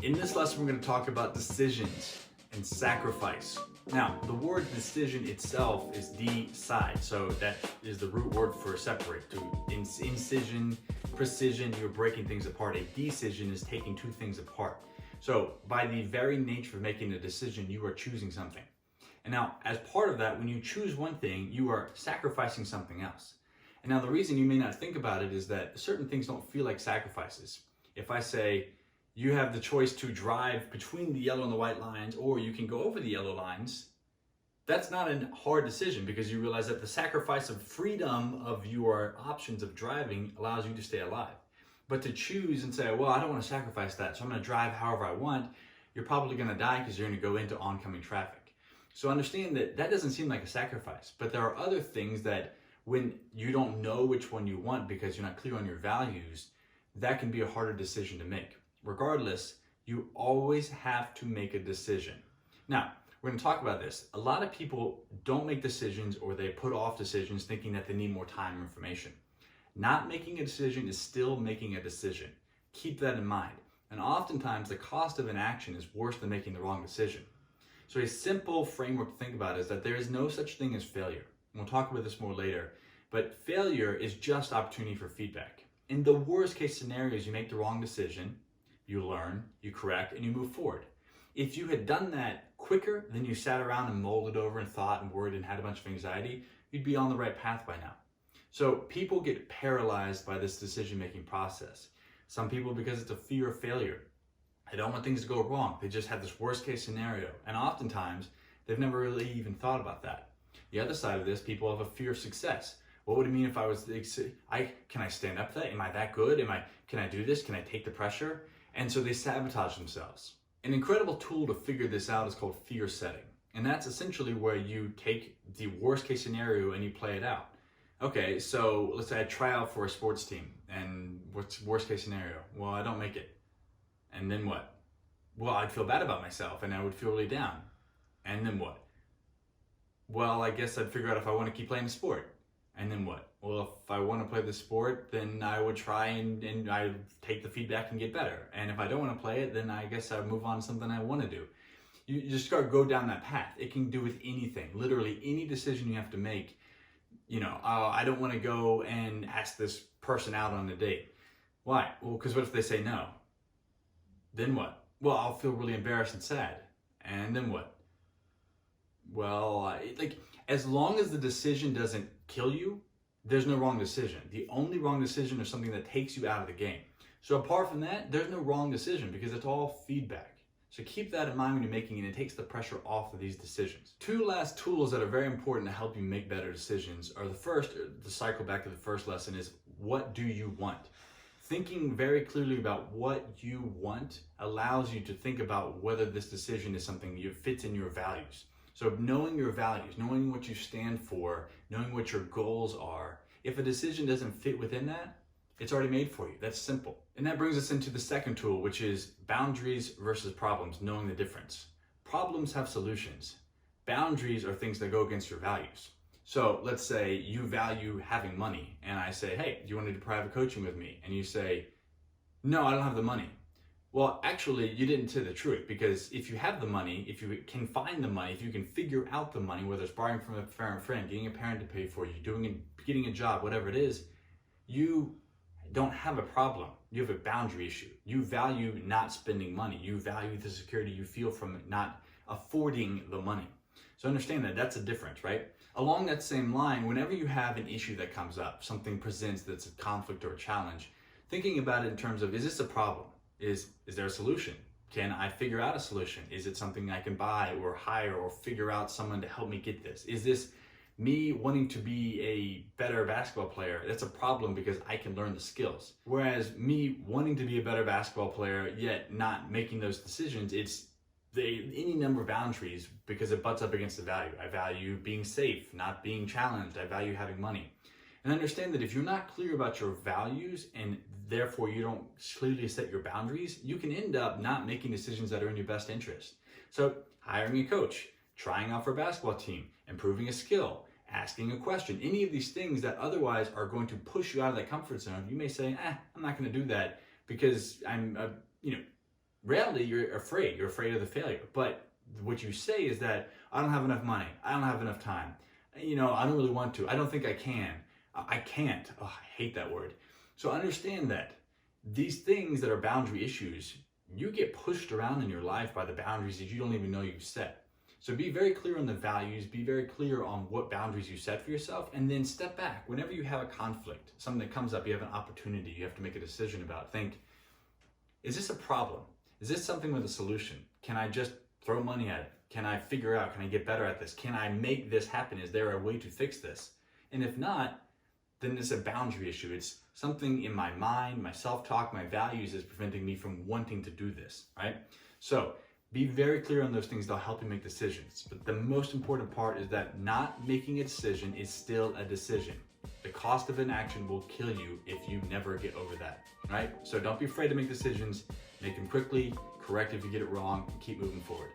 In this lesson, we're going to talk about decisions and sacrifice. Now, the word decision itself is decide, so that is the root word for separate. To incision, precision, you're breaking things apart. A decision is taking two things apart. So by the very nature of making a decision, you are choosing something. And now, as part of that, when you choose one thing, you are sacrificing something else. And now the reason you may not think about it is that certain things don't feel like sacrifices. If I say, you have the choice to drive between the yellow and the white lines, or you can go over the yellow lines, that's not a hard decision because you realize that the sacrifice of freedom of your options of driving allows you to stay alive. But to choose and say, well, I don't want to sacrifice that, so I'm going to drive however I want, you're probably going to die because you're going to go into oncoming traffic. So understand that that doesn't seem like a sacrifice, but there are other things that when you don't know which one you want because you're not clear on your values, that can be a harder decision to make. Regardless, you always have to make a decision. Now, we're going to talk about this. A lot of people don't make decisions or they put off decisions thinking that they need more time or information. Not making a decision is still making a decision. Keep that in mind. And oftentimes, the cost of inaction is worse than making the wrong decision. So a simple framework to think about is that there is no such thing as failure. And we'll talk about this more later. But failure is just opportunity for feedback. In the worst case scenarios, you make the wrong decision, you learn, you correct, and you move forward. If you had done that quicker than you sat around and mulled it over and thought and worried and had a bunch of anxiety, you'd be on the right path by now. So people get paralyzed by this decision-making process. Some people because it's a fear of failure. They don't want things to go wrong. They just have this worst case scenario. And oftentimes, they've never really even thought about that. The other side of this, people have a fear of success. What would it mean if I was, can I stand up to that? Am I that good? Can I do this? Can I take the pressure? And so they sabotage themselves. An incredible tool to figure this out is called fear setting. And that's essentially where you take the worst case scenario and you play it out. Okay, so let's say I try out for a sports team and what's worst case scenario? Well, I don't make it. And then what? Well, I'd feel bad about myself and I would feel really down. And then what? Well, I guess I'd figure out if I want to keep playing the sport. And then what? Well, if I want to play the sport, then I would try and I take the feedback and get better. And if I don't want to play it, then I guess I would move on to something I want to do. You just start go down that path. It can do with anything. Literally any decision you have to make. I don't want to go and ask this person out on a date. Why? Well, because what if they say no? Then what? Well, I'll feel really embarrassed and sad. And then what? Well, as long as the decision doesn't kill you, there's no wrong decision. The only wrong decision is something that takes you out of the game. So apart from that, there's no wrong decision because it's all feedback. So keep that in mind when you're making it. It takes the pressure off of these decisions. Two last tools that are very important to help you make better decisions are the first, to cycle back to the first lesson, is what do you want? Thinking very clearly about what you want allows you to think about whether this decision is something that fits in your values. So knowing your values, knowing what you stand for, knowing what your goals are, if a decision doesn't fit within that, it's already made for you. That's simple. And that brings us into the second tool, which is boundaries versus problems, knowing the difference. Problems have solutions. Boundaries are things that go against your values. So let's say you value having money, and I say, hey, do you want to do private coaching with me? And you say, no, I don't have the money. Well, actually, you didn't say the truth, because if you have the money, if you can find the money, if you can figure out the money, whether it's borrowing from a friend, getting a parent to pay for you, getting a job, whatever it is, you don't have a problem. You have a boundary issue. You value not spending money. You value the security you feel from not affording the money. So understand that that's a difference, right? Along that same line, whenever you have an issue that comes up, something presents that's a conflict or a challenge, thinking about it in terms of, is this a problem? Is there a solution? Can I figure out a solution? Is it something I can buy or hire or figure out someone to help me get this? Is this me wanting to be a better basketball player? That's a problem because I can learn the skills. Whereas me wanting to be a better basketball player yet not making those decisions, it's any number of boundaries because it butts up against the value. I value being safe, not being challenged. I value having money. And understand that if you're not clear about your values and therefore you don't clearly set your boundaries, you can end up not making decisions that are in your best interest. So hiring a coach, trying out for a basketball team, improving a skill, asking a question, any of these things that otherwise are going to push you out of that comfort zone, you may say, I'm not going to do that because Rarely you're afraid. You're afraid of the failure. But what you say is that I don't have enough money. I don't have enough time. I don't really want to. I don't think I can. I can't. Oh, I hate that word. So understand that these things that are boundary issues, you get pushed around in your life by the boundaries that you don't even know you've set. So be very clear on the values, be very clear on what boundaries you set for yourself, and then step back. Whenever you have a conflict, something that comes up, you have an opportunity, you have to make a decision about, think, is this a problem? Is this something with a solution? Can I just throw money at it? Can I figure out, can I get better at this? Can I make this happen? Is there a way to fix this? And if not, then it's a boundary issue. It's something in my mind, my self-talk, my values is preventing me from wanting to do this, right? So be very clear on those things. They'll help you make decisions. But the most important part is that not making a decision is still a decision. The cost of inaction will kill you if you never get over that, right? So don't be afraid to make decisions. Make them quickly, correct if you get it wrong, and keep moving forward.